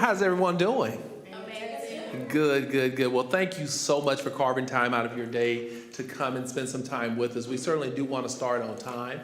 How's everyone doing? Amazing. Good, good, good. Well, thank you so much for carving time out of your day to come and spend some time with us. We certainly do want to start on time.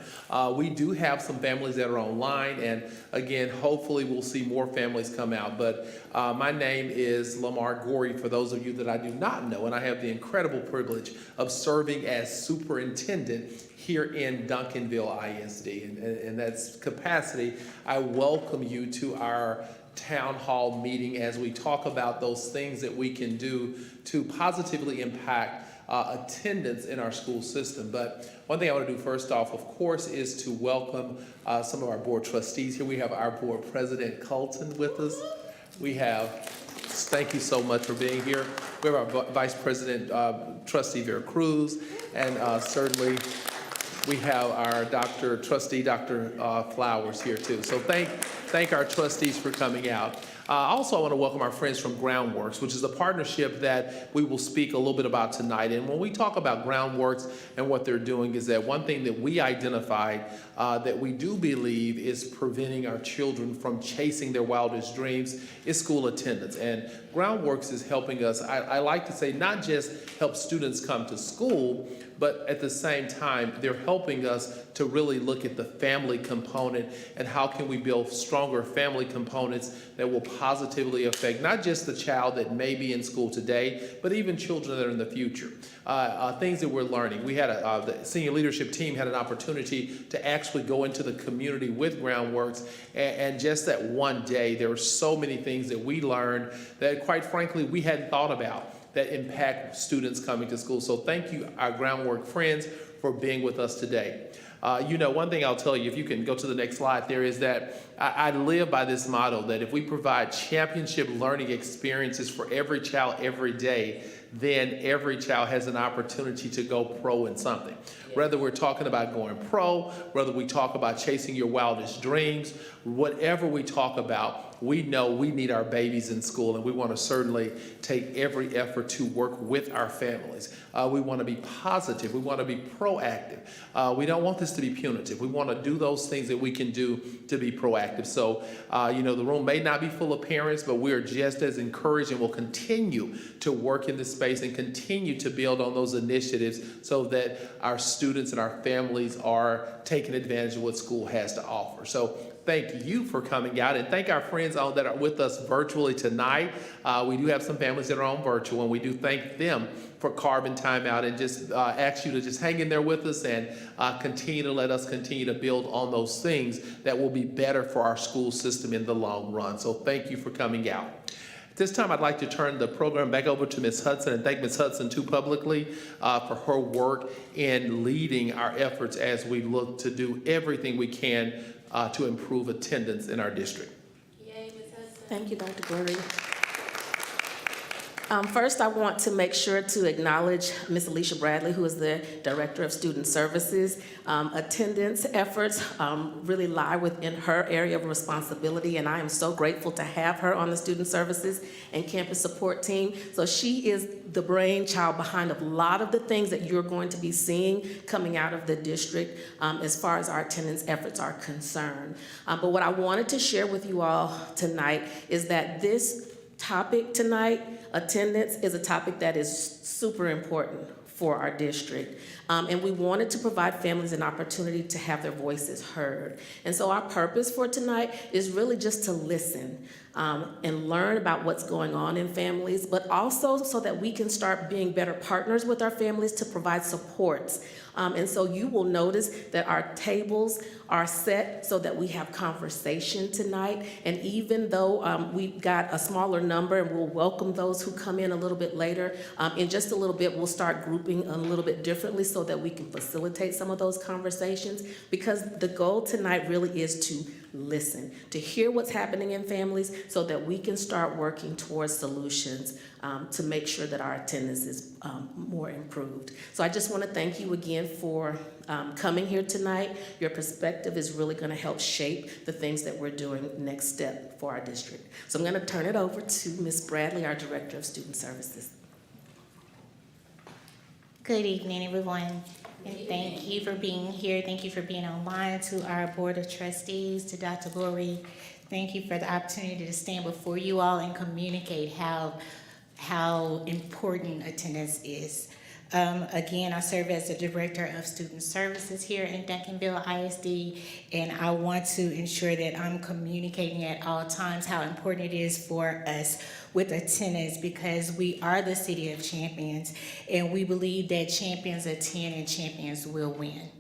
We do have some families that are online, and again, hopefully we'll see more families come out. But my name is Lamar Gorey, for those of you that I do not know, and I have the incredible privilege of serving as superintendent here in Duncanville ISD. And that's capacity. I welcome you to our town hall meeting as we talk about those things that we can do to positively impact attendance in our school system. But one thing I want to do first off, of course, is to welcome some of our board trustees here. We have our board president, Colton, with us. We have, thank you so much for being here. We have our vice president, trustee Vera Cruz, and certainly we have our trustee Dr. Flowers here too. So thank our trustees for coming out. Also, I want to welcome our friends from Groundworks, which is a partnership that we will speak a little bit about tonight. And when we talk about Groundworks and what they're doing, is that one thing that we identified that we do believe is preventing our children from chasing their wildest dreams is school attendance. And Groundworks is helping us, I like to say, not just help students come to school, but at the same time, they're helping us to really look at the family component and how can we build stronger family components that will positively affect not just the child that may be in school today, but even children that are in the future. Things that we're learning. We had the senior leadership team had an opportunity to actually go into the community with Groundworks, and just that one day, there were so many things that we learned that, quite frankly, we hadn't thought about that impact students coming to school. So thank you, our Groundwork friends, for being with us today. One thing I'll tell you, if you can go to the next slide there, is that I live by this motto that if we provide championship learning experiences for every child every day, then every child has an opportunity to go pro in something. Whether we're talking about going pro, whether we talk about chasing your wildest dreams, whatever we talk about, we know we need our babies in school, and we want to certainly take every effort to work with our families. We want to be positive. We want to be proactive. We don't want this to be punitive. We want to do those things that we can do to be proactive. So, the room may not be full of parents, but we're just as encouraged and will continue to work in this space and continue to build on those initiatives so that our students and our families are taking advantage of what school has to offer. So thank you for coming out, and thank our friends that are with us virtually tonight. We do have some families that are on virtual, and we do thank them for carving time out, and just ask you to just hang in there with us and continue to let us continue to build on those things that will be better for our school system in the long run. So thank you for coming out. At this time, I'd like to turn the program back over to Ms. Hudson, and thank Ms. Hudson too publicly for her work in leading our efforts as we look to do everything we can to improve attendance in our district. Yay, Ms. Hudson. Thank you, Dr. Gorey. First, I want to make sure to acknowledge Ms. Alicia Bradley, who is the Director of Student Services. Attendance efforts really lie within her area of responsibility, and I am so grateful to have her on the Student Services and Campus Support Team. So she is the brainchild behind a lot of the things that you're going to be seeing coming out of the district as far as our attendance efforts are concerned. But what I wanted to share with you all tonight is that this topic tonight, attendance, is a topic that is super important for our district. And we wanted to provide families an opportunity to have their voices heard. And so our purpose for tonight is really just to listen and learn about what's going on in families, but also so that we can start being better partners with our families to provide supports. And so you will notice that our tables are set so that we have conversation tonight. And even though we've got a smaller number, and we'll welcome those who come in a little bit later, in just a little bit we'll start grouping a little bit differently so that we can facilitate some of those conversations, because the goal tonight really is to listen, to hear what's happening in families so that we can start working towards solutions to make sure that our attendance is more improved. So I just want to thank you again for coming here tonight. Your perspective is really going to help shape the things that we're doing next step for our district. So I'm going to turn it over to Ms. Bradley, our Director of Student Services. Good evening, everyone. And thank you for being here. Thank you for being online. To our Board of Trustees, to Dr. Gorey, Thank you for the opportunity to stand before you all and communicate how important attendance is. Again, I serve as the Director of Student Services here in Duncanville ISD, and I want to ensure that I'm communicating at all times how important it is for us with attendance, because we are the city of champions, and we believe that champions attend and champions will win.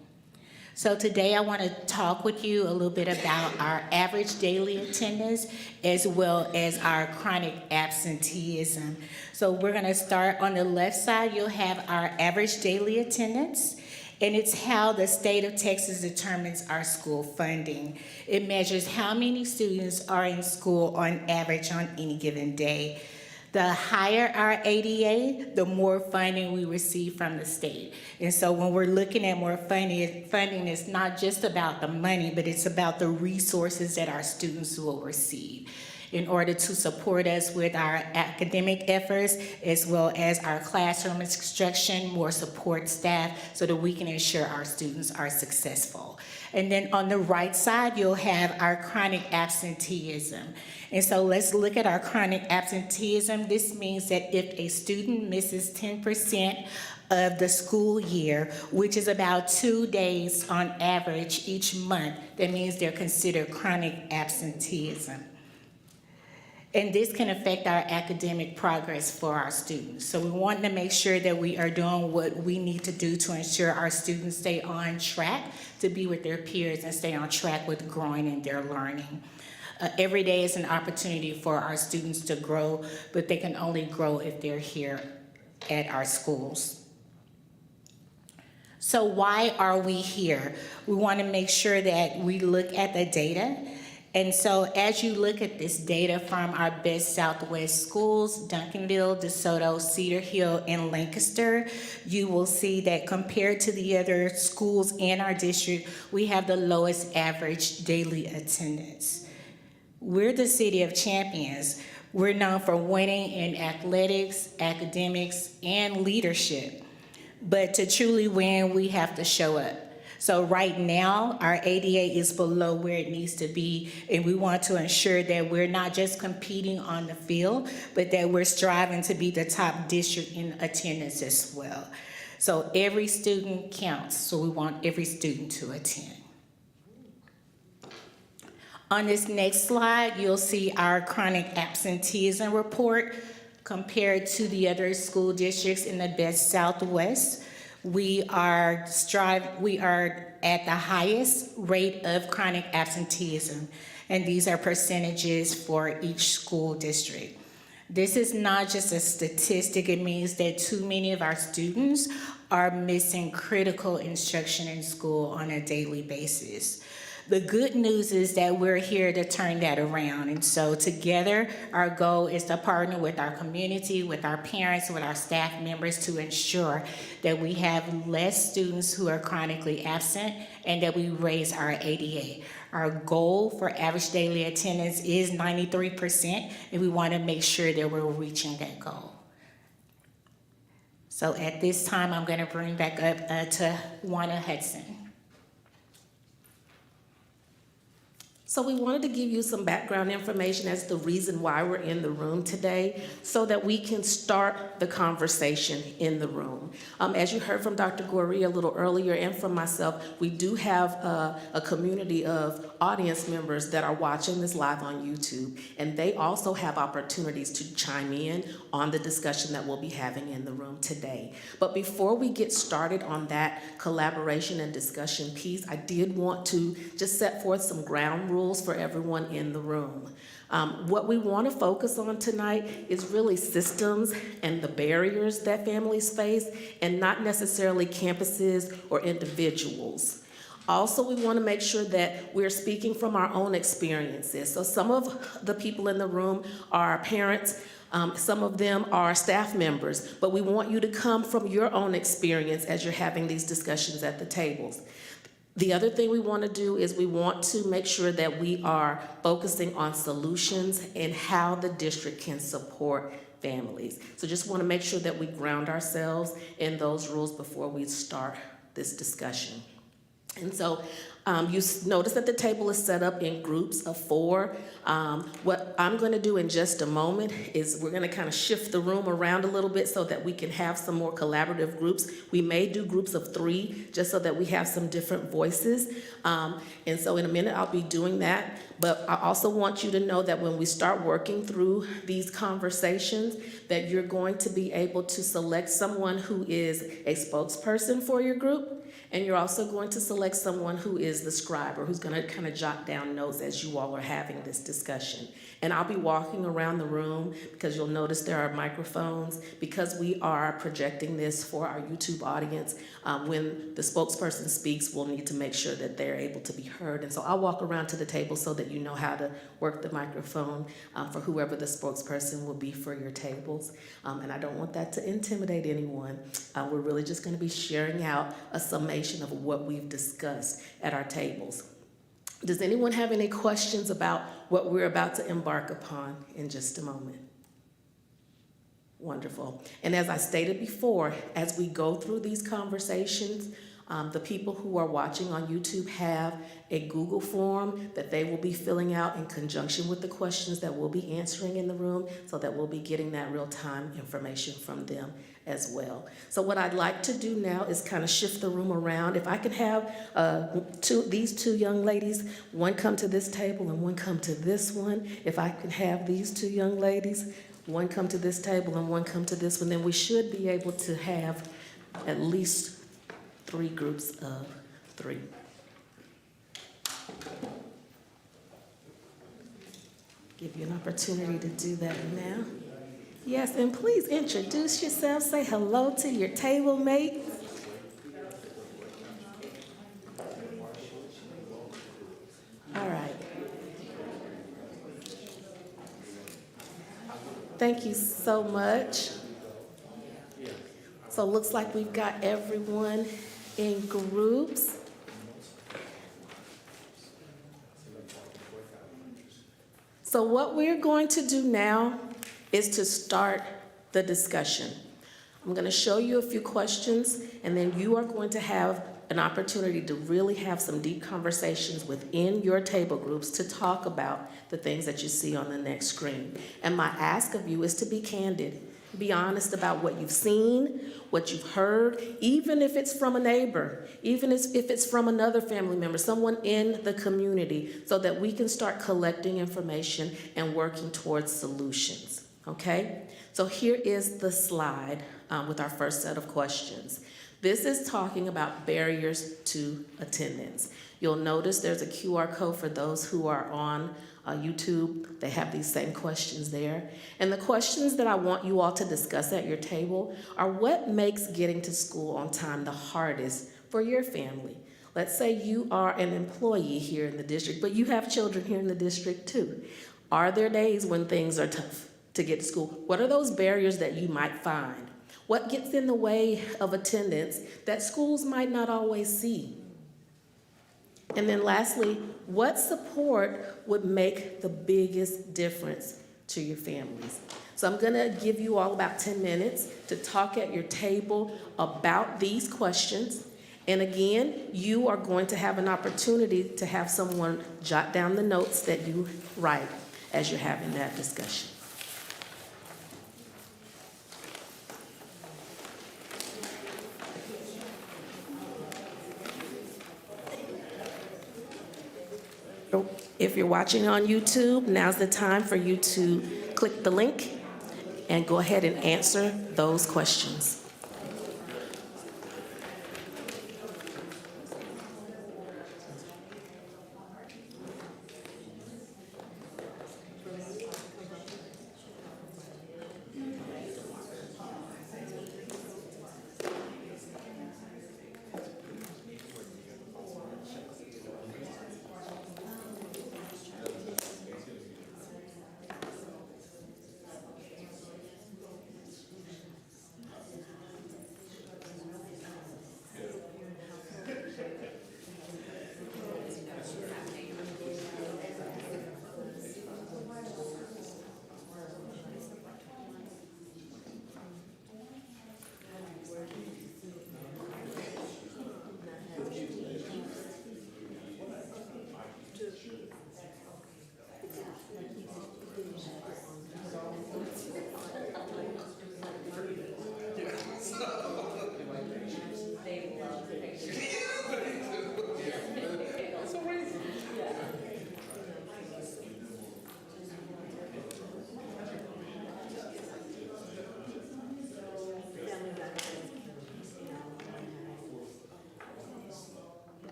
So today I want to talk with you a little bit about our average daily attendance as well as our chronic absenteeism. So we're going to start on the left side. You'll have our average daily attendance, and it's how the state of Texas determines our school funding. It measures how many students are in school on average on any given day. The higher our ADA, the more funding we receive from the state. And so when we're looking at more funding is not just about the money, but it's about the resources that our students will receive in order to support us with our academic efforts, as well as our classroom instruction, more support staff, so that we can ensure our students are successful. And then on the right side, you'll have our chronic absenteeism. And so let's look at our chronic absenteeism. This means that if a student misses 10% of the school year, which is about 2 days on average each month, that means they're considered chronic absenteeism. And this can affect our academic progress for our students. So we want to make sure that we are doing what we need to do to ensure our students stay on track to be with their peers and stay on track with growing in their learning. Every day is an opportunity for our students to grow, but they can only grow if they're here at our schools. So why are we here? We want to make sure that we look at the data. And so as you look at this data from our best Southwest schools, Duncanville, DeSoto, Cedar Hill, and Lancaster, you will see that compared to the other schools in our district, we have the lowest average daily attendance. We're the city of champions. We're known for winning in athletics, academics, and leadership. But to truly win, we have to show up. So right now, our ADA is below where it needs to be, and we want to ensure that we're not just competing on the field, but that we're striving to be the top district in attendance as well. So every student counts, so we want every student to attend. On this next slide, you'll see our chronic absenteeism report compared to the other school districts in the best Southwest. We are at the highest rate of chronic absenteeism, and these are percentages for each school district. This is not just a statistic. It means that too many of our students are missing critical instruction in school on a daily basis. The good news is that we're here to turn that around. And so together, our goal is to partner with our community, with our parents, with our staff members to ensure that we have less students who are chronically absent and that we raise our ADA. Our goal for average daily attendance is 93%, and we want to make sure that we're reaching that goal. So at this time, I'm going to bring back up to Juana Hudson. So we wanted to give you some background information as the reason why we're in the room today, so that we can start the conversation in the room. As you heard from Dr. Goree a little earlier and from myself, we do have a community of audience members that are watching this live on YouTube, and they also have opportunities to chime in on the discussion that we'll be having in the room today. But before we get started on that collaboration and discussion piece, I did want to just set forth some ground rules for everyone in the room. What we want to focus on tonight is really systems and the barriers that families face, and not necessarily campuses or individuals. Also, we want to make sure that we're speaking from our own experiences. So some of the people in the room are parents, some of them are staff members, but we want you to come from your own experience as you're having these discussions at the tables. The other thing we want to do is we want to make sure that we are focusing on solutions and how the district can support families. So just want to make sure that we ground ourselves in those rules before we start this discussion. And so notice that the table is set up in groups of 4. What I'm going to do in just a moment is we're going to kind of shift the room around a little bit so that we can have some more collaborative groups. We may do groups of 3 just so that we have some different voices. And so in a minute I'll be doing that. But I also want you to know that when we start working through these conversations, that you're going to be able to select someone who is a spokesperson for your group. And you're also going to select someone who is the scribe, or who's going to kind of jot down notes as you all are having this discussion. And I'll be walking around the room because you'll notice there are microphones. Because we are projecting this for our YouTube audience, when the spokesperson speaks, we'll need to make sure that they're able to be heard. And so I'll walk around to the table so that you know how to work the microphone for whoever the spokesperson will be for your tables. And I don't want that to intimidate anyone. We're really just going to be sharing out a summation of what we've discussed at our tables. Does anyone have any questions about what we're about to embark upon in just a moment? Wonderful. And as I stated before, as we go through these conversations, the people who are watching on YouTube have a Google form that they will be filling out in conjunction with the questions that we'll be answering in the room, so that we'll be getting that real-time information from them as well. So what I'd like to do now is kind of shift the room around. If I could have these 2 young ladies, one come to this table and one come to this one. If I could have these 2 young ladies, one come to this table and one come to this one, then we should be able to have at least 3 groups of 3. Give you an opportunity to do that now. Yes, and please introduce yourself. Say hello to your table mates. All right. Thank you so much. So it looks like we've got everyone in groups. So what we're going to do now is to start the discussion. I'm going to show you a few questions, and then you are going to have an opportunity to really have some deep conversations within your table groups to talk about the things that you see on the next screen. And my ask of you is to be candid. Be honest about what you've seen, what you've heard, even if it's from a neighbor, even if it's from another family member, someone in the community, so that we can start collecting information and working towards solutions, okay? So here is the slide with our first set of questions. This is talking about barriers to attendance. You'll notice there's a QR code for those who are on YouTube. They have these same questions there. And the questions that I want you all to discuss at your table are: what makes getting to school on time the hardest for your family? Let's say you are an employee here in the district, but you have children here in the district too. Are there days when things are tough to get to school? What are those barriers that you might find? What gets in the way of attendance that schools might not always see? And then lastly, what support would make the biggest difference to your families? So I'm gonna give you all about 10 minutes to talk at your table about these questions. And again, you are going to have an opportunity to have someone jot down the notes that you write as you're having that discussion. If you're watching on YouTube, now's the time for you to click the link and go ahead and answer those questions.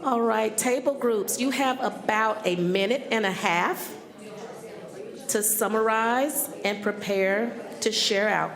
All right, table groups, you have about a minute and a half to summarize and prepare to share out.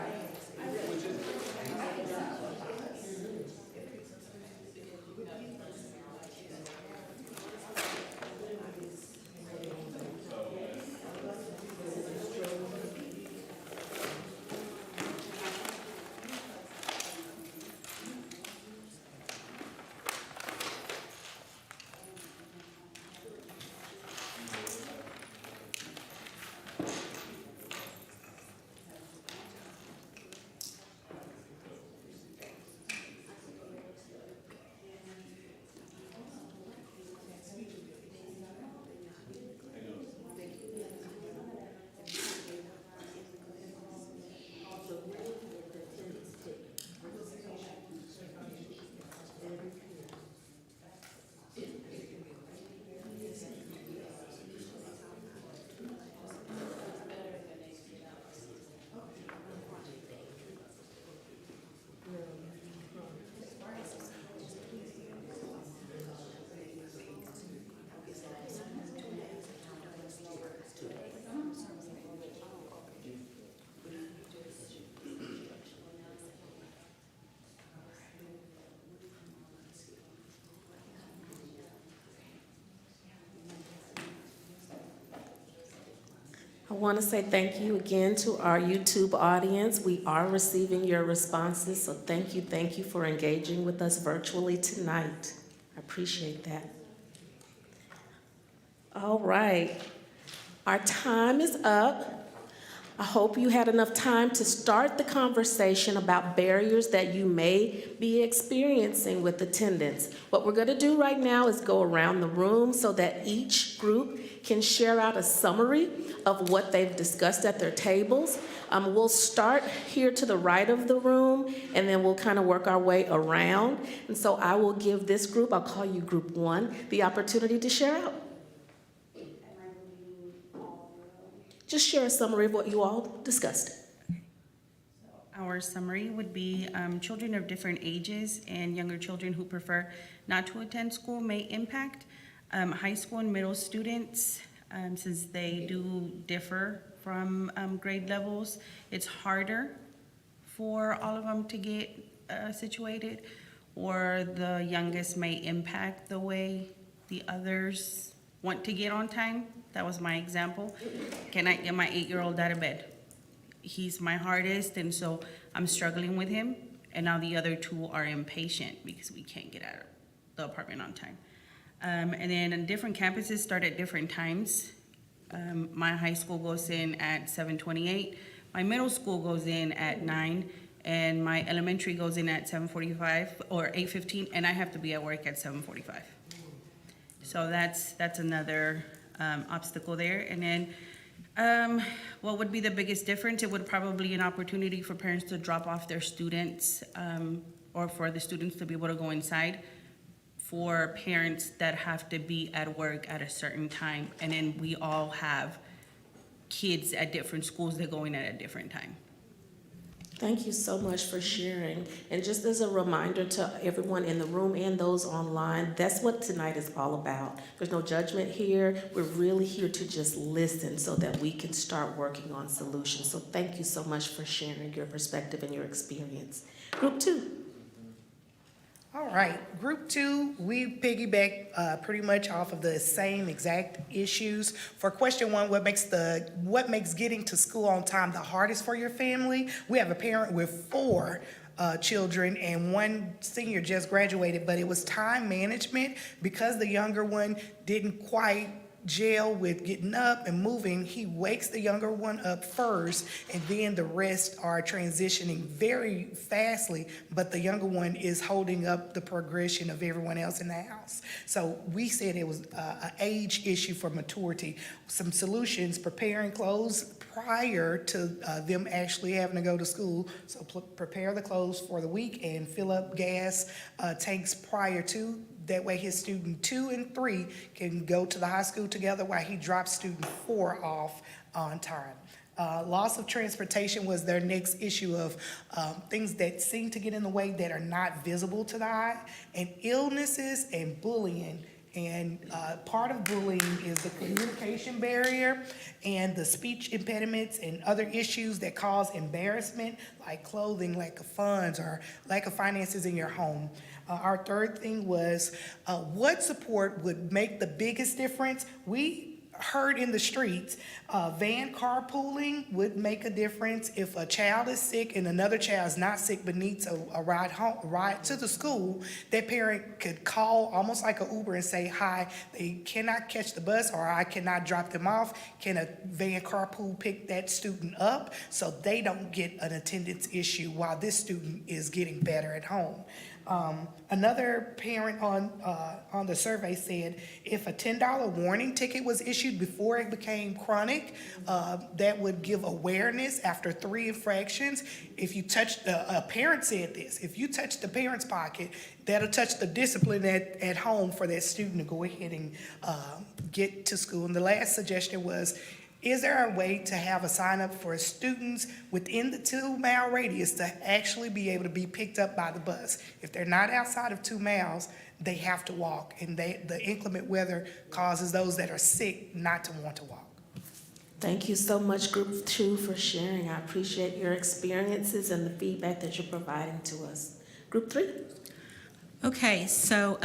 I want to say thank you again to our YouTube audience. We are receiving your responses, so thank you for engaging with us virtually tonight. I appreciate that. All right, our time is up. I hope you had enough time to start the conversation about barriers that you may be experiencing with attendance. What we're going to do right now is go around the room so that each group can share out a summary of what they've discussed at their tables. We'll start here to the right of the room, and then we'll kind of work our way around. And so I will give this group, I'll call you group 1, the opportunity to share out. Just share a summary of what you all discussed. Our summary would be children of different ages and younger children who prefer not to attend school may impact. High school and middle students, since they do differ from grade levels, it's harder for all of them to get situated, or the youngest may impact the way the others want to get on time. That was my example. Can I get my 8-year-old out of bed? He's my hardest, and so I'm struggling with him. And now the other 2 are impatient because we can't get out of the apartment on time. And then different campuses start at different times. My high school goes in at 7:28. My middle school goes in at 9, and my elementary goes in at 7:45 or 8:15, and I have to be at work at 7:45. So that's another obstacle there. And then what would be the biggest difference? It would probably be an opportunity for parents to drop off their students, or for the students to be able to go inside, for parents that have to be at work at a certain time. And then we all have kids at different schools that go in at a different time. Thank you so much for sharing. And just as a reminder to everyone in the room and those online, that's what tonight is all about. There's no judgment here. We're really here to just listen so that we can start working on solutions. So thank you so much for sharing your perspective and your experience. Group 2. All right, group 2, we piggyback pretty much off of the same exact issues. For question 1, what makes getting to school on time the hardest for your family? We have a parent with 4 children, and 1 senior just graduated, but it was time management because the younger one didn't quite gel with getting up and moving. He wakes the younger one up first, and then the rest are transitioning very fastly, but the younger one is holding up the progression of everyone else in the house. So we said it was an age issue for maturity. Some solutions: preparing clothes prior to them actually having to go to school. So prepare the clothes for the week and fill up gas tanks prior to. That way his student 2 and 3 can go to the high school together while he drops student 4 off on time. Loss of transportation was their next issue of things that seem to get in the way that are not visible to the eye, and illnesses and bullying. And part of bullying is the communication barrier and the speech impediments and other issues that cause embarrassment, like clothing, lack of funds, or lack of finances in your home. Our third thing was what support would make the biggest difference. We heard in the streets, van carpooling would make a difference. If a child is sick and another child is not sick but needs a ride home, ride to the school, that parent could call almost like an Uber and say, hi, they cannot catch the bus, or I cannot drop them off. Can a van carpool pick that student up so they don't get an attendance issue while this student is getting better at home? Another parent on the survey said if a $10 warning ticket was issued before it became chronic, that would give awareness after 3 infractions. If you touch, a parent said this, if you touch the parent's pocket, that'll touch the discipline at home for that student to go ahead and get to school. And the last suggestion was, is there a way to have a sign up for students within the 2-mile radius to actually be able to be picked up by the bus? If they're not outside of 2 miles, they have to walk, and the inclement weather causes those that are sick not to want to walk. Thank you so much, Group 2, for sharing. I appreciate your experiences and the feedback that you're providing to us. Group 3? Okay, so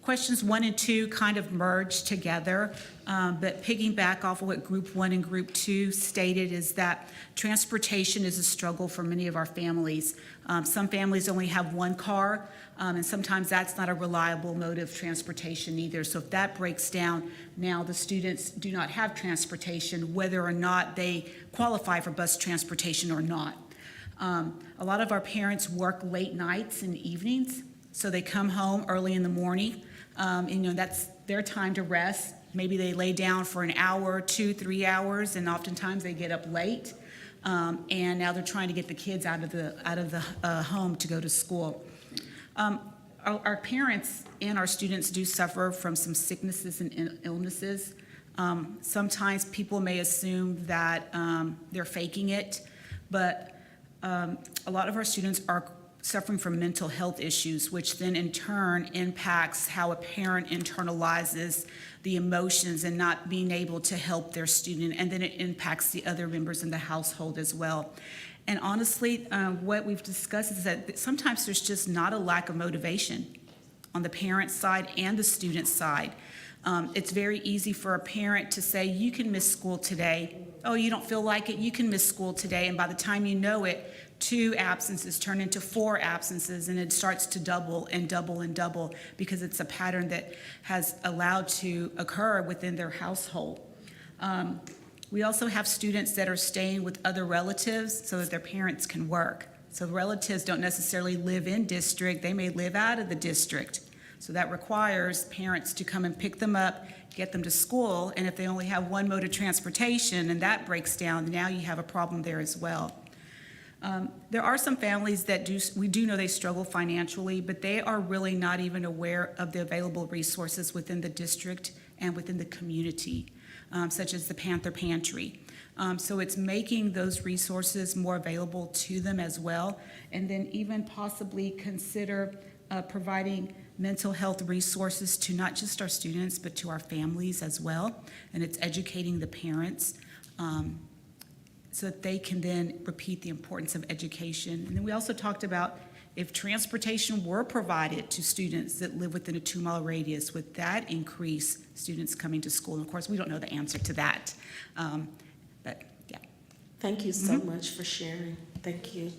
questions 1 and 2 kind of merge together, but piggyback off of what Group 1 and Group 2 stated is that transportation is a struggle for many of our families. Some families only have 1 car, and sometimes that's not a reliable mode of transportation either. So if that breaks down, now the students do not have transportation, whether or not they qualify for bus transportation or not. A lot of our parents work late nights and evenings, so they come home early in the morning. That's their time to rest. Maybe they lay down for an hour, 2, 3 hours, and oftentimes they get up late. And now they're trying to get the kids out of the home to go to school. Our parents and our students do suffer from some sicknesses and illnesses. Sometimes people may assume that they're faking it, but a lot of our students are suffering from mental health issues, which then in turn impacts how a parent internalizes the emotions and not being able to help their student, and then it impacts the other members in the household as well. And honestly, what we've discussed is that sometimes there's just not a lack of motivation on the parent side and the student side. It's very easy for a parent to say, you can miss school today. Oh, you don't feel like it? You can miss school today. And by the time you know it, 2 absences turn into 4 absences, and it starts to double and double and double because it's a pattern that has allowed to occur within their household. We also have students that are staying with other relatives so that their parents can work. So the relatives don't necessarily live in district, they may live out of the district. So that requires parents to come and pick them up, get them to school, and if they only have 1 mode of transportation and that breaks down, now you have a problem there as well. There are some families that we do know they struggle financially, but they are really not even aware of the available resources within the district and within the community, such as the Panther Pantry. So it's making those resources more available to them as well, and then even possibly consider providing mental health resources to not just our students, but to our families as well, and it's educating the parents. So that they can then repeat the importance of education. And then we also talked about if transportation were provided to students that live within a 2-mile radius, would that increase students coming to school? And of course, we don't know the answer to that, but yeah. Thank you so much for sharing. Thank you.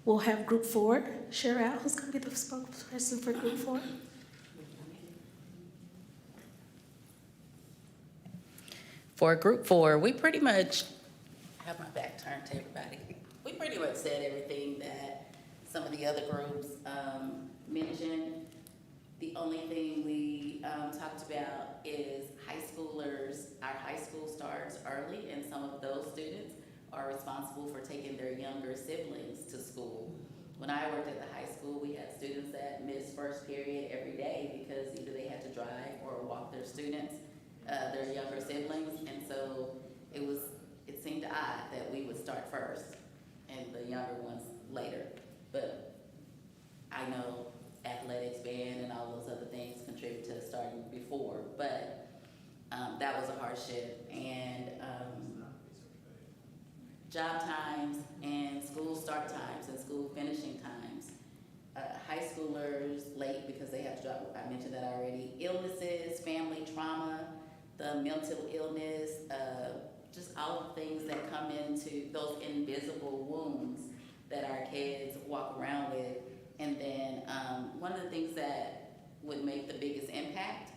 We'll have Group 4 share out. Who's going to be the spokesperson for Group 4? For Group 4, we pretty much have my back turned to everybody. We pretty much said everything that some of the other groups mentioned. The only thing we talked about is high schoolers. Our high school starts early, and some of those students are responsible for taking their younger siblings to school. When I worked at the high school, we had students that missed first period every day because either they had to drive or walk their students, their younger siblings, and so it's it seemed odd that we would start first and the younger ones later. But I know athletics, band, and all those other things contribute to starting before, but that was a hardship. And job times and school start times and school finishing times. High schoolers late because they have to drop, I mentioned that already. Illnesses, family trauma, the mental illness, just all of the things that come into those invisible wounds that our kids walk around with. And then one of the things that would make the biggest impact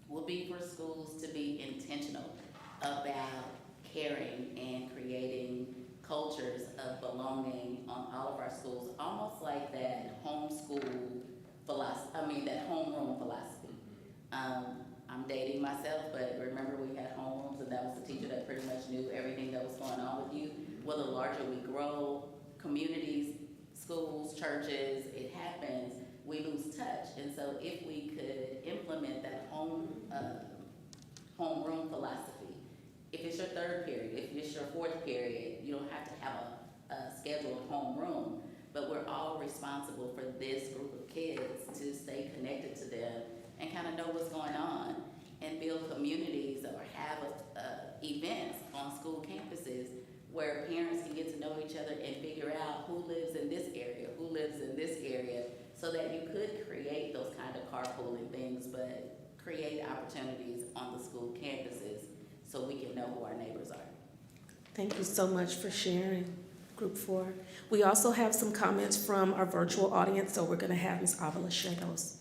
will be for schools to be intentional about caring and creating cultures of belonging on all of our schools, almost like that homeschool philosophy, that homeroom philosophy. I'm dating myself, but remember we had homerooms and that was the teacher that pretty much knew everything that was going on with you. Well, the larger we grow, communities, schools, churches, it happens, we lose touch. And so if we could implement that homeroom philosophy, if it's your third period, if it's your fourth period, you don't have to have a scheduled homeroom, but we're all responsible for this group of kids to stay connected to them and kind of know what's going on and build communities or have events on school campuses where parents can get to know each other and figure out who lives in this area, who lives in this area, so that you could create those kind of carpooling things, but create opportunities on the school campuses so we can know who our neighbors are. Thank you so much for sharing, Group 4. We also have some comments from our virtual audience, so we're going to have Ms. Avila share those.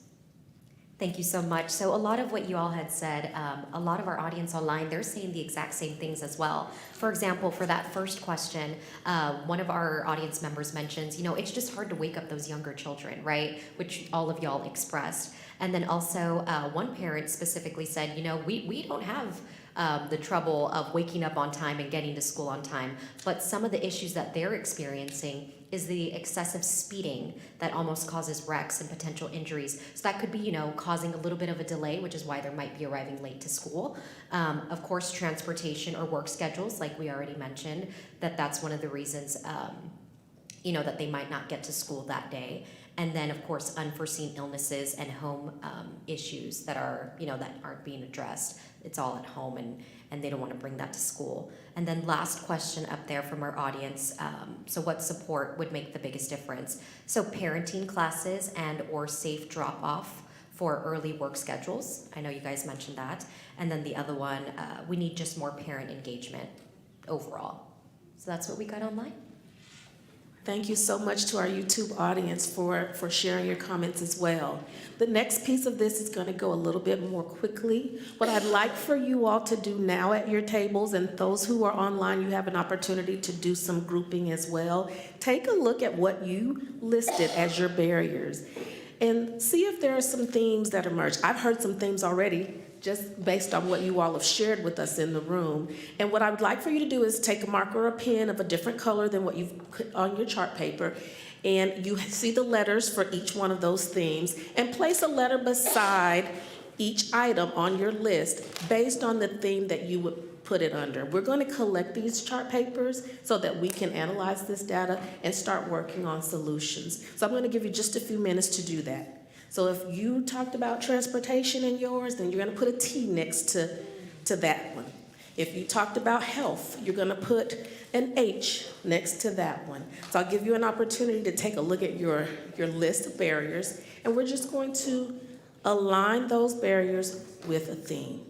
Thank you so much. So a lot of what you all had said, a lot of our audience online, they're saying the exact same things as well. For example, for that first question, one of our audience members mentions, it's just hard to wake up those younger children, right? Which all of y'all expressed. And then also one parent specifically said, we don't have the trouble of waking up on time and getting to school on time, but some of the issues that they're experiencing is the excessive speeding that almost causes wrecks and potential injuries. So that could be, causing a little bit of a delay, which is why they might be arriving late to school. Of course, transportation or work schedules, like we already mentioned, that's one of the reasons, that they might not get to school that day. And then, of course, unforeseen illnesses and home issues that are, that aren't being addressed. It's all at home, and they don't want to bring that to school. And then last question up there from our audience, so what support would make the biggest difference? So parenting classes and or safe drop-off for early work schedules. I know you guys mentioned that. And then the other one, we need just more parent engagement overall. So that's what we got online. Thank you so much to our YouTube audience for sharing your comments as well. The next piece of this is going to go a little bit more quickly. What I'd like for you all to do now at your tables, and those who are online, you have an opportunity to do some grouping as well. Take a look at what you listed as your barriers and see if there are some themes that emerge. I've heard some themes already, just based on what you all have shared with us in the room. And what I would like for you to do is take a marker or a pen of a different color than what you've put on your chart paper, and you see the letters for each one of those themes, and place a letter beside each item on your list based on the theme that you would put it under. We're going to collect these chart papers so that we can analyze this data and start working on solutions. So I'm going to give you just a few minutes to do that. So if you talked about transportation in yours, then you're going to put a T next to that one. If you talked about health, you're going to put an H next to that one. So I'll give you an opportunity to take a look at your list of barriers, and we're just going to align those barriers with a theme.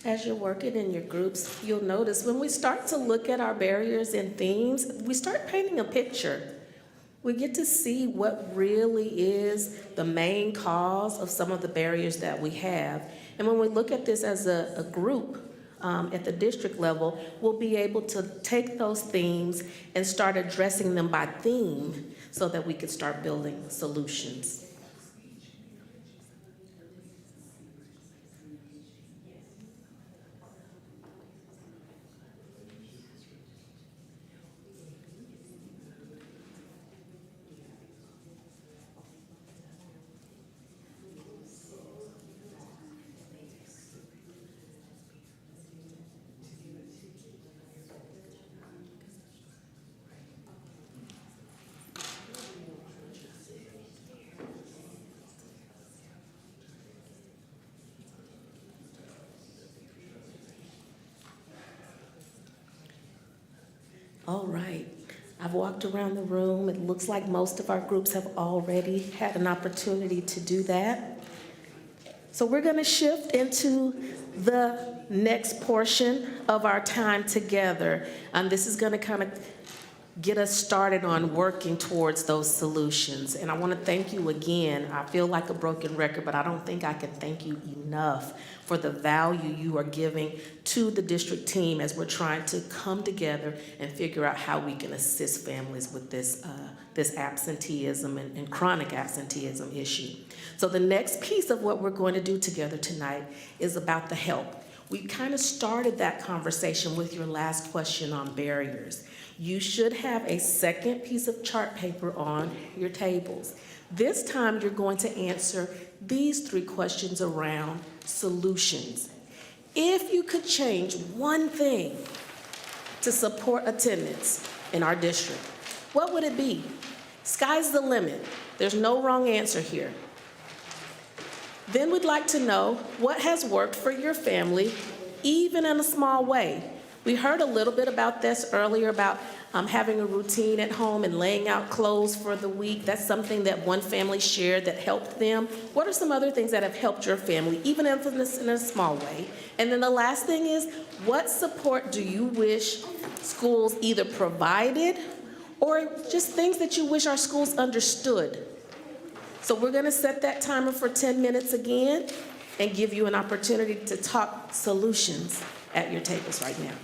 As you're working in your groups, you'll notice when we start to look at our barriers and themes, we start painting a picture. We get to see what really is the main cause of some of the barriers that we have. And when we look at this as a group, at the district level, we'll be able to take those themes and start addressing them by theme so that we can start building solutions. All right. I've walked around the room. It looks like most of our groups have already had an opportunity to do that. So we're going to shift into the next portion of our time together. This is going to kind of get us started on working towards those solutions. And I want to thank you again. I feel like a broken record, but I don't think I can thank you enough for the value you are giving to the district team as we're trying to come together and figure out how we can assist families with this absenteeism and chronic absenteeism issue. So the next piece of what we're going to do together tonight is about the help. We kind of started that conversation with your last question on barriers. You should have a second piece of chart paper on your tables. This time you're going to answer these 3 questions around solutions. If you could change one thing to support attendance in our district, what would it be? Sky's the limit. There's no wrong answer here. Then we'd like to know what has worked for your family, even in a small way. We heard a little bit about this earlier about having a routine at home and laying out clothes for the week. That's something that one family shared that helped them. What are some other things that have helped your family, even if it's in a small way? And then the last thing is, what support do you wish schools either provided or just things that you wish our schools understood? So we're going to set that timer for 10 minutes again and give you an opportunity to talk solutions at your tables right now.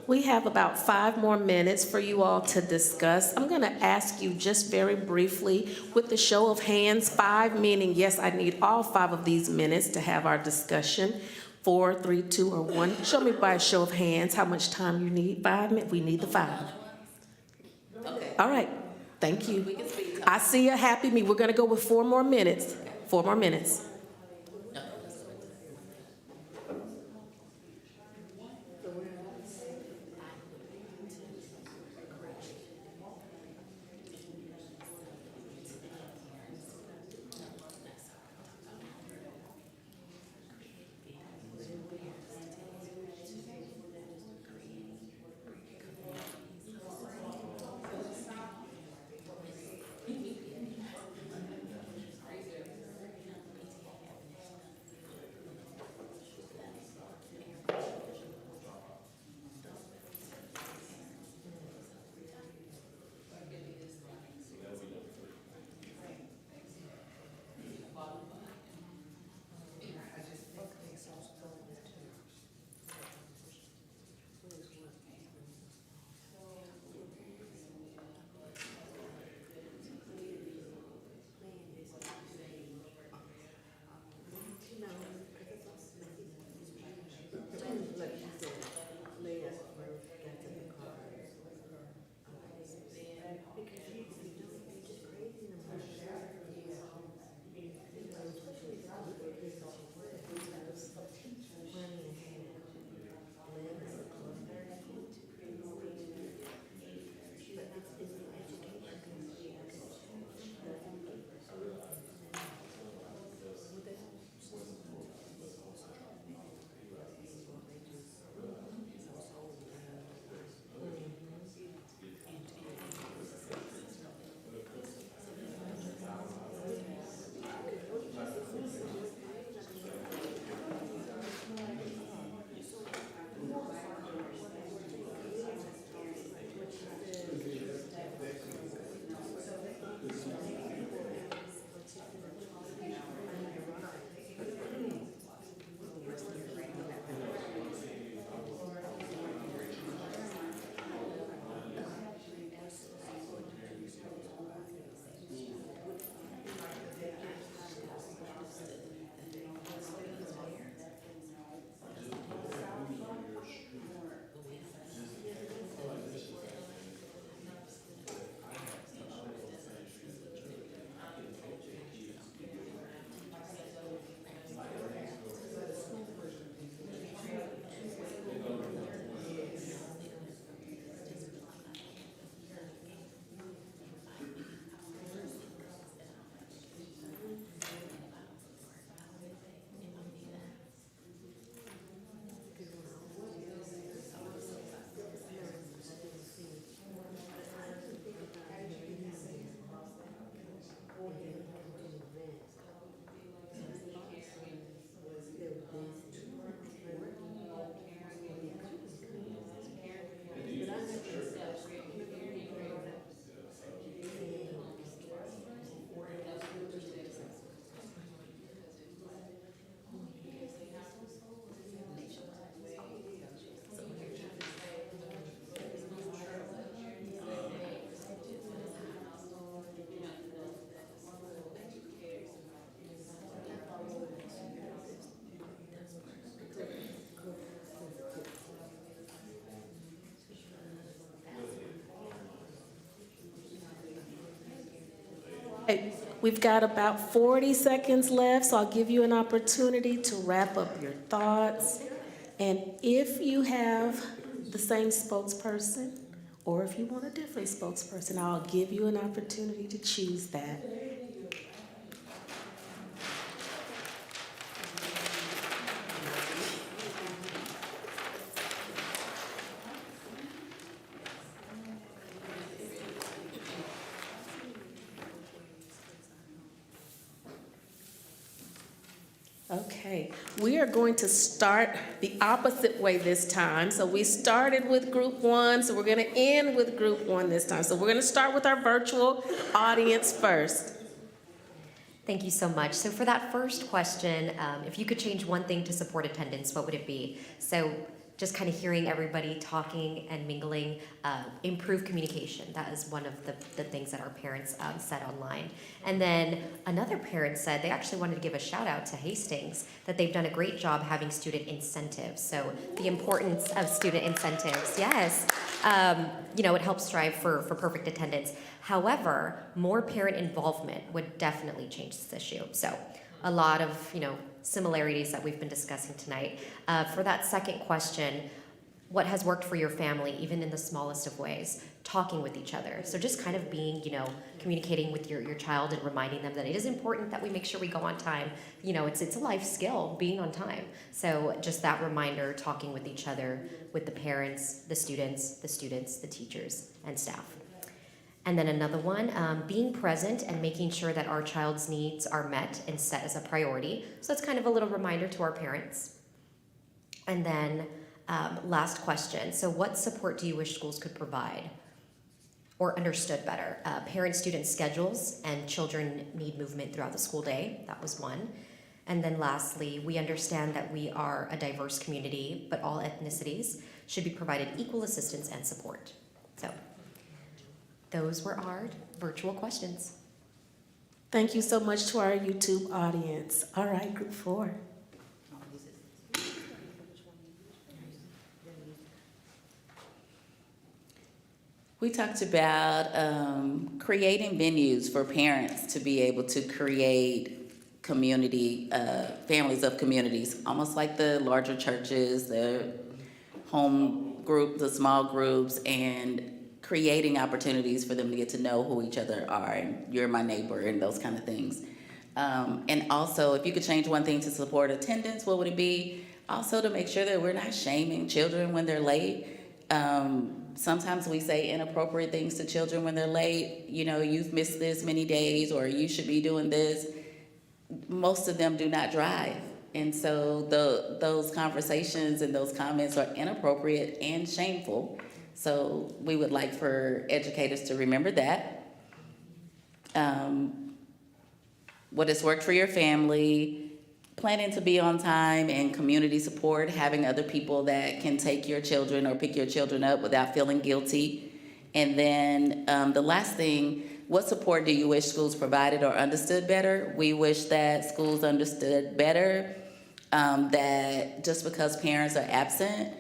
We have about 5 more minutes for you all to discuss. I'm going to ask you just very briefly, with the show of hands, 5 meaning yes, I need all 5 of these minutes to have our discussion. 4, 3, 2, or 1. Show me by a show of hands how much time you need. 5 minutes. We need the 5. Okay, All right. Thank you. we can speak. I see a happy me. We're going to go with 4 more minutes. 4 more minutes. Okay, we've got about 40 seconds left, so I'll give you an opportunity to wrap up your thoughts. And if you have the same spokesperson, or if you want a different spokesperson, I'll give you an opportunity to choose that. Okay, we are going to start the opposite way this time. So we started with group 1, so we're going to end with group 1 this time. So we're going to start with our virtual audience first. Thank you so much. So for that first question, if you could change one thing to support attendance, what would it be? So just kind of hearing everybody talking and mingling, improve communication. That is one of the things that our parents said online. And then another parent said they actually wanted to give a shout out to Hastings, that they've done a great job having student incentives. So the importance of student incentives, yes. It helps strive for perfect attendance. However, more parent involvement would definitely change this issue. So a lot of, similarities that we've been discussing tonight. For that second question, what has worked for your family, even in the smallest of ways? Talking with each other. So just kind of being, communicating with your child and reminding them that it is important that we make sure we go on time. It's a life skill, being on time. So just that reminder, talking with each other, with the parents, the students, the teachers, and staff. And then another one, being present and making sure that our child's needs are met and set as a priority. So that's kind of a little reminder to our parents. And then last question, so what support do you wish schools could provide or understood better? Parent-student schedules, and children need movement throughout the school day. That was one. And then lastly, we understand that we are a diverse community, but all ethnicities should be provided equal assistance and support. So those were our virtual questions. Thank you so much to our YouTube audience. All right, group 4. We talked about creating venues for parents to be able to create community, families of communities, almost like the larger churches, the home group, the small groups, and creating opportunities for them to get to know who each other are, and you're my neighbor, and those kind of things. And also, if you could change one thing to support attendance, what would it be? Also, to make sure that we're not shaming children when they're late. Sometimes we say inappropriate things to children when they're late. You've missed this many days, or you should be doing this. Most of them do not drive. And so those conversations and those comments are inappropriate and shameful. So we would like for educators to remember that. What has worked for your family, planning to be on time, and community support, having other people that can take your children or pick your children up without feeling guilty. And then the last thing, what support do you wish schools provided or understood better? We wish that schools understood better that just because parents are absent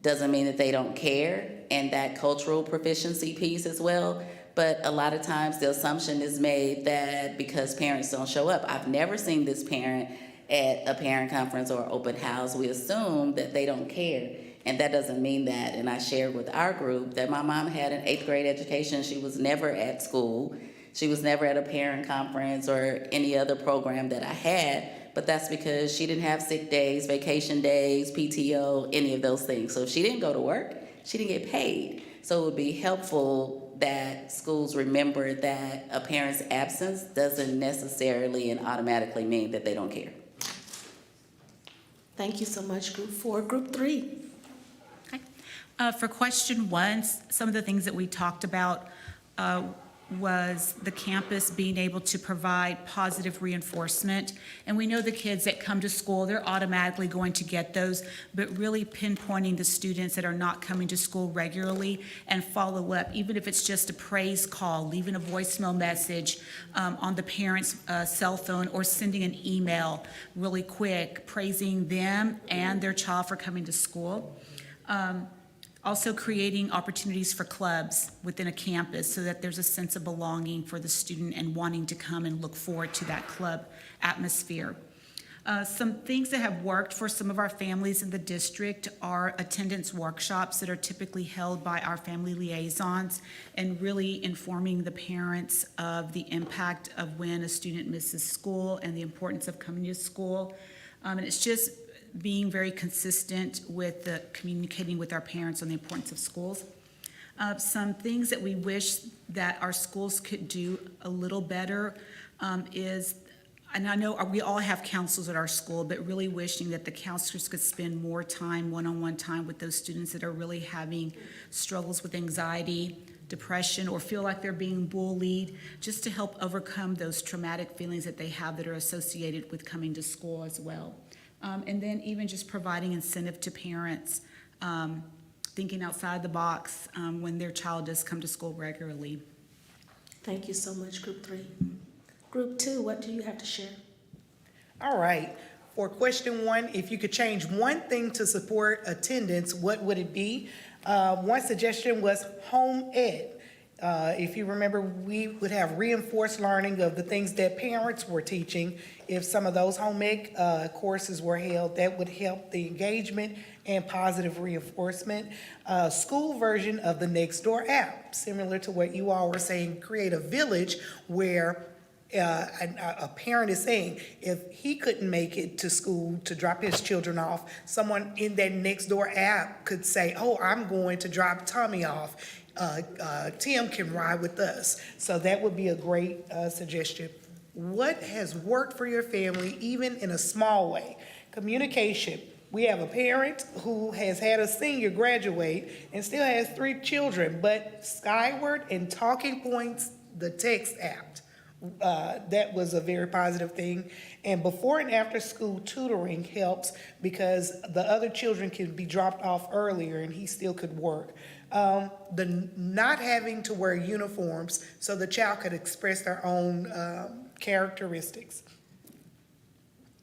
doesn't mean that they don't care, and that cultural proficiency piece as well. But a lot of times the assumption is made that because parents don't show up, I've never seen this parent at a parent conference or open house. We assume that they don't care, and that doesn't mean that. And I shared with our group that my mom had an 8th grade education. She was never at school. She was never at a parent conference or any other program that I had. But that's because she didn't have sick days, vacation days, PTO, any of those things. So if she didn't go to work, she didn't get paid. So it would be helpful that schools remember that a parent's absence doesn't necessarily and automatically mean that they don't care. Thank you so much, group 4. Group 3. For question 1, some of the things that we talked about was the campus being able to provide positive reinforcement. And we know the kids that come to school, they're automatically going to get those, but really pinpointing the students that are not coming to school regularly and follow up, even if it's just a praise call, leaving a voicemail message on the parent's cell phone, or sending an email really quick, praising them and their child for coming to school. Also creating opportunities for clubs within a campus so that there's a sense of belonging for the student and wanting to come and look forward to that club atmosphere. Some things that have worked for some of our families in the district are attendance workshops that are typically held by our family liaisons, and really informing the parents of the impact of when a student misses school and the importance of coming to school. And it's just being very consistent with the communicating with our parents on the importance of schools. Some things that we wish that our schools could do a little better is, and I know we all have counselors at our school, but really wishing that the counselors could spend more time, one-on-one time with those students that are really having struggles with anxiety, depression, or feel like they're being bullied, just to help overcome those traumatic feelings that they have that are associated with coming to school as well. And then even just providing incentive to parents thinking outside the box when their child does come to school regularly. Thank you so much, Group 3. Group 2, what do you have to share? All right. For question 1, if you could change one thing to support attendance, what would it be? One suggestion was home ed. If you remember, we would have reinforced learning of the things that parents were teaching. If some of those home ed courses were held, that would help the engagement and positive reinforcement. School version of the Nextdoor app, similar to what you all were saying, create a village where a parent is saying, if he couldn't make it to school to drop his children off, someone in that Nextdoor app could say, oh, I'm going to drop Tommy off. Tim can ride with us. So that would be a great suggestion. What has worked for your family, even in a small way? Communication. We have a parent who has had a senior graduate and still has 3 children, but Skyward and Talking Points, the text app, that was a very positive thing. And before and after school tutoring helps because the other children can be dropped off earlier and he still could work. The not having to wear uniforms so the child could express their own characteristics.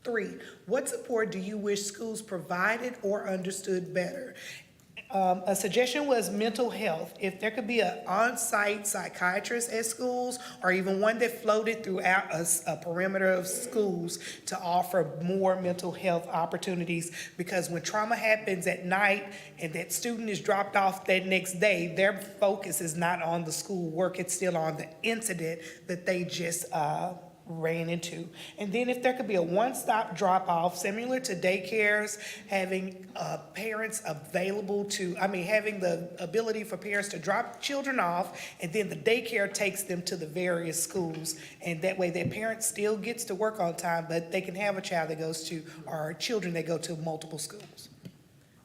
3, what support do you wish schools provided or understood better? A suggestion was mental health. If there could be an on-site psychiatrist at schools or even one that floated throughout a perimeter of schools to offer more mental health opportunities, because when trauma happens at night and that student is dropped off that next day, their focus is not on the school work, it's still on the incident that they just ran into. And then if there could be a one-stop drop-off, similar to daycares, having parents available to, having the ability for parents to drop children off, and then the daycare takes them to the various schools. And that way their parent still gets to work on time, but they can have a child that goes to, or children that go to multiple schools.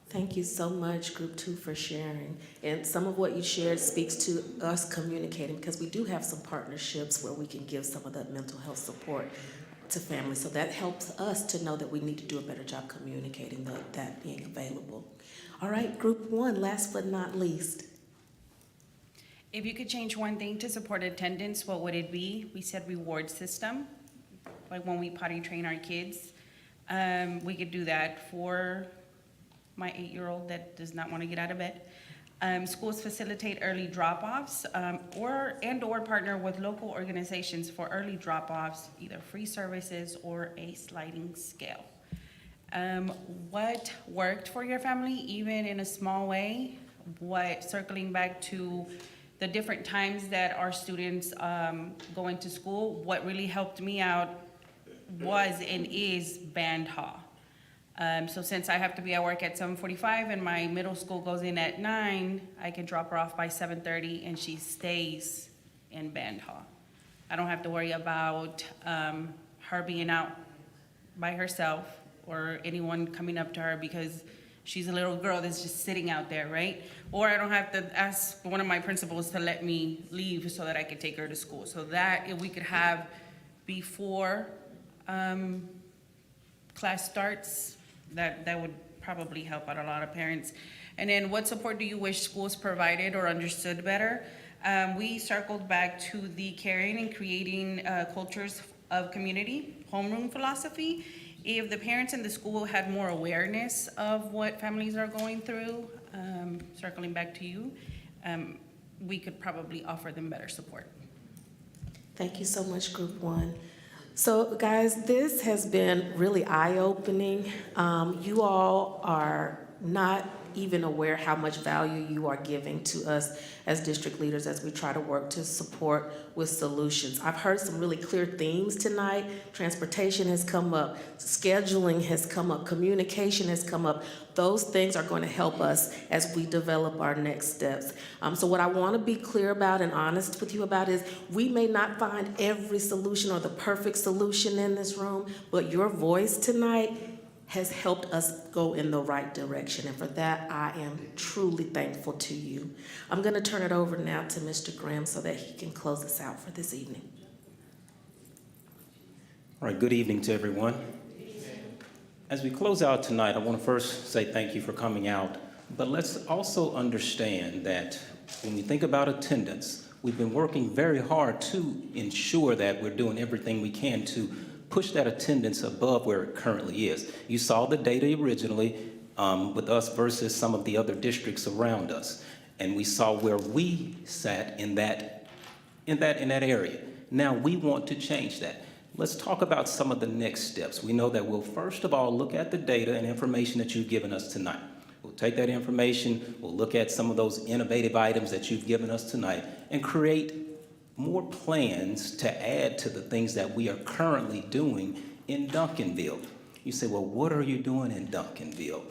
Thank you so much, Group 2, for sharing. And some of what you shared speaks to us communicating, because we do have some partnerships where we can give some of that mental health support to families. So that helps us to know that we need to do a better job communicating that being available. All right, Group 1, last but not least. If you could change one thing to support attendance, what would it be? We said reward system, like when we potty train our kids. We could do that for my 8-year-old that does not want to get out of bed. Schools facilitate early drop-offs or partner with local organizations for early drop-offs, either free services or a sliding scale. What worked for your family, even in a small way? Circling back to the different times that our students go into school, what really helped me out was and is band hall. So since I have to be at work at 7:45 and my middle school goes in at 9, I can drop her off by 7:30 and she stays in band hall. I don't have to worry about her being out by herself or anyone coming up to her because she's a little girl that's just sitting out there, right? Or I don't have to ask one of my principals to let me leave so that I could take her to school. So that if we could have before class starts, that would probably help out a lot of parents. And then what support do you wish schools provided or understood better? We circled back to the caring and creating cultures of community, homeroom philosophy. If the parents in the school had more awareness of what families are going through, circling back to you, we could probably offer them better support. Thank you so much, Group 1. So guys, this has been really eye-opening. You all are not even aware how much value you are giving to us as district leaders as we try to work to support with solutions. I've heard some really clear themes tonight. Transportation has come up, scheduling has come up, communication has come up. Those things are going to help us as we develop our next steps. So what I want to be clear about and honest with you about is we may not find every solution or the perfect solution in this room, but your voice tonight has helped us go in the right direction. And for that, I am truly thankful to you. I'm going to turn it over now to Mr. Graham so that he can close us out for this evening. All right, good evening to everyone. As we close out tonight, I want to first say thank you for coming out But let's also understand that when we think about attendance, we've been working very hard to ensure that we're doing everything we can to push that attendance above where it currently is. You saw the data originally with us versus some of the other districts around us. And we saw where we sat in that area. Now we want to change that. Let's talk about some of the next steps. We know that we'll first of all look at the data and information that you've given us tonight. We'll take that information, we'll look at some of those innovative items that you've given us tonight and create more plans to add to the things that we are currently doing in Duncanville. You say, well, what are you doing in Duncanville?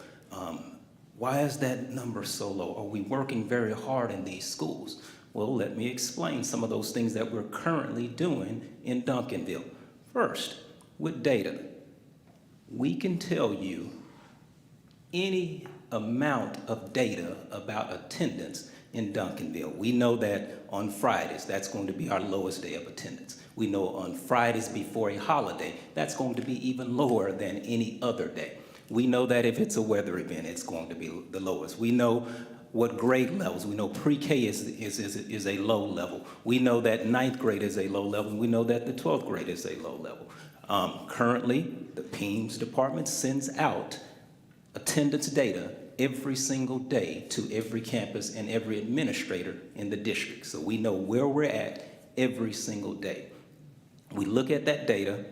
Why is that number so low? Are we working very hard in these schools? Well, let me explain some of those things that we're currently doing in Duncanville. First, with data, we can tell you any amount of data about attendance in Duncanville. We know that on Fridays, that's going to be our lowest day of attendance. We know on Fridays before a holiday, that's going to be even lower than any other day. We know that if it's a weather event, it's going to be the lowest. We know what grade levels. We know pre-K is a low level. We know that 9th grade is a low level. We know that the 12th grade is a low level. Currently, the PEIMS department sends out attendance data every single day to every campus and every administrator in the district. So we know where we're at every single day. We look at that data,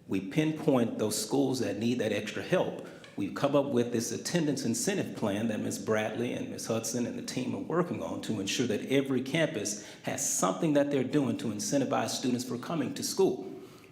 we pinpoint those schools that need that extra help. We've come up with this attendance incentive plan that Ms. Bradley and Ms. Hudson and the team are working on to ensure that every campus has something that they're doing to incentivize students for coming to school.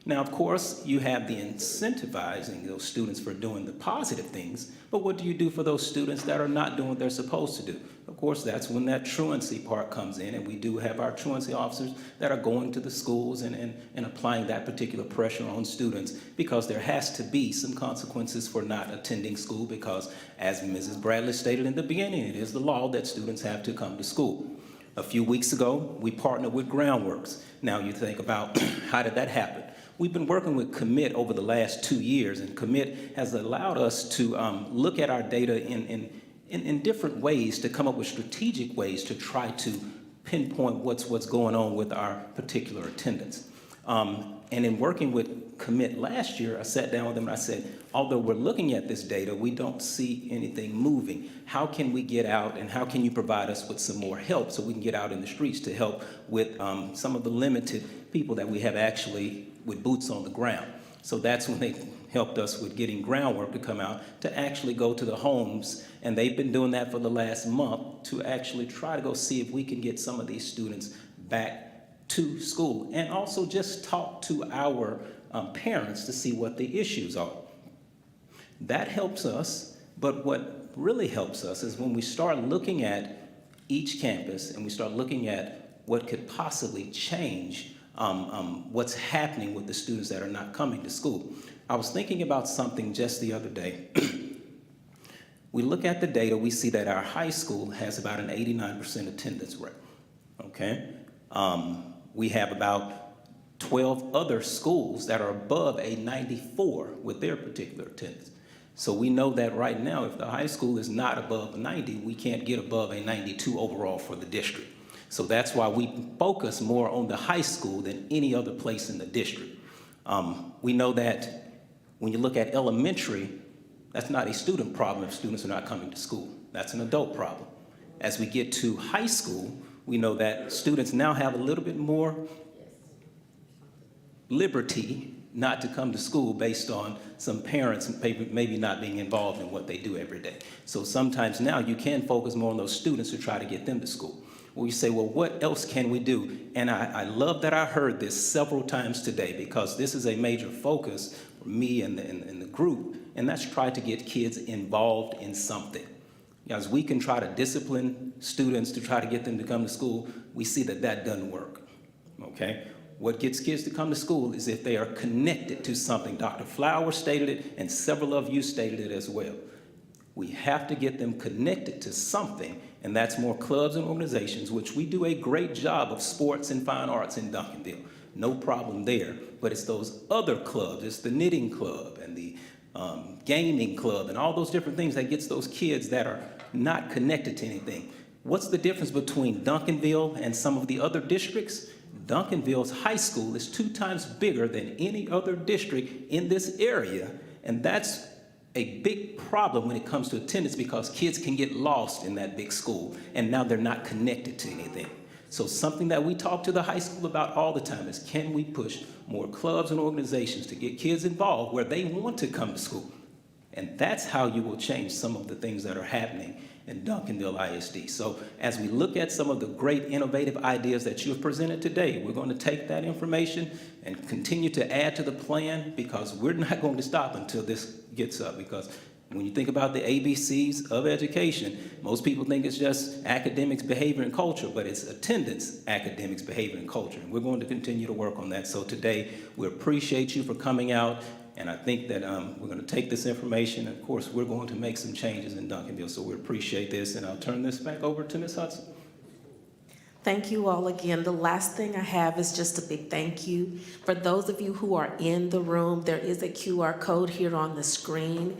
Now, of course, you have the incentivizing those students for doing the positive things, but what do you do for those students that are not doing what they're supposed to do? Of course, that's when that truancy part comes in, and we do have our truancy officers that are going to the schools and applying that particular pressure on students, because there has to be some consequences for not attending school, because as Mrs. Bradley stated in the beginning, it is the law that students have to come to school. A few weeks ago, we partnered with Groundworks. Now you think about how did that happen? We've been working with Commit over the last 2 years, and Commit has allowed us to look at our data in different ways to come up with strategic ways to try to pinpoint what's going on with our particular attendance. And in working with Commit last year, I sat down with them and I said, although we're looking at this data, we don't see anything moving. How can we get out and how can you provide us with some more help so we can get out in the streets to help with some of the limited people that we have actually with boots on the ground? So that's when they helped us with getting Groundwork to come out to actually go to the homes, and they've been doing that for the last month to actually try to go see if we can get some of these students back to school, and also just talk to our parents to see what the issues are. That helps us, but what really helps us is when we start looking at each campus and we start looking at what could possibly change what's happening with the students that are not coming to school. I was thinking about something just the other day. We look at the data, we see that our high school has about an 89% attendance rate, okay? We have about 12 other schools that are above a 94 with their particular attendance. So we know that right now, if the high school is not above 90, we can't get above a 92 overall for the district. So that's why we focus more on the high school than any other place in the district. We know that when you look at elementary, that's not a student problem if students are not coming to school. That's an adult problem. As we get to high school, we know that students now have a little bit more liberty not to come to school based on some parents maybe not being involved in what they do every day. So sometimes now you can focus more on those students to try to get them to school. Well, you say, well, what else can we do? And I love that I heard this several times today, because this is a major focus for me and the group, and that's try to get kids involved in something. As we can try to discipline students to try to get them to come to school, we see that that doesn't work, okay? What gets kids to come to school is if they are connected to something. Dr. Flower stated it, and several of you stated it as well. We have to get them connected to something, and that's more clubs and organizations, which we do a great job of sports and fine arts in Duncanville. No problem there, but it's those other clubs. It's the knitting club and the gaming club, and all those different things that gets those kids that are not connected to anything. What's the difference between Duncanville and some of the other districts? Duncanville's high school is 2 times bigger than any other district in this area, and that's a big problem when it comes to attendance because kids can get lost in that big school, and now they're not connected to anything. So something that we talk to the high school about all the time is, can we push more clubs and organizations to get kids involved where they want to come to school? And that's how you will change some of the things that are happening in Duncanville ISD. So as we look at some of the great innovative ideas that you have presented today, we're going to take that information and continue to add to the plan, because we're not going to stop until this gets up. Because when you think about the ABCs of education, most people think it's just academics, behavior, and culture, but it's attendance, academics, behavior, and culture. And we're going to continue to work on that. So today, we appreciate you for coming out. And I think that we're going to take this information, and of course, we're going to make some changes in Duncanville. So we appreciate this, and I'll turn this back over to Ms. Hudson. Thank you all again. The last thing I have is just a big thank you. For those of you who are in the room, there is a QR code here on the screen.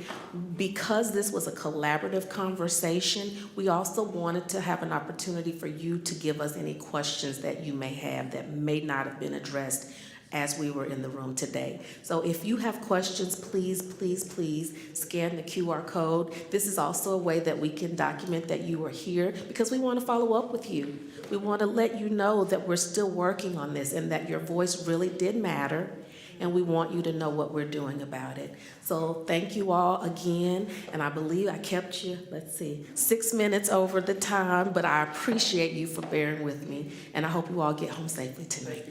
Because this was a collaborative conversation, we also wanted to have an opportunity for you to give us any questions that you may have that may not have been addressed as we were in the room today. So if you have questions, please, please, please scan the QR code. This is also a way that we can document that you are here, because we want to follow up with you. We want to let you know that we're still working on this and that your voice really did matter, and we want you to know what we're doing about it. So thank you all again, and I believe I kept you, 6 minutes over the time, but I appreciate you for bearing with me, and I hope you all get home safely tonight.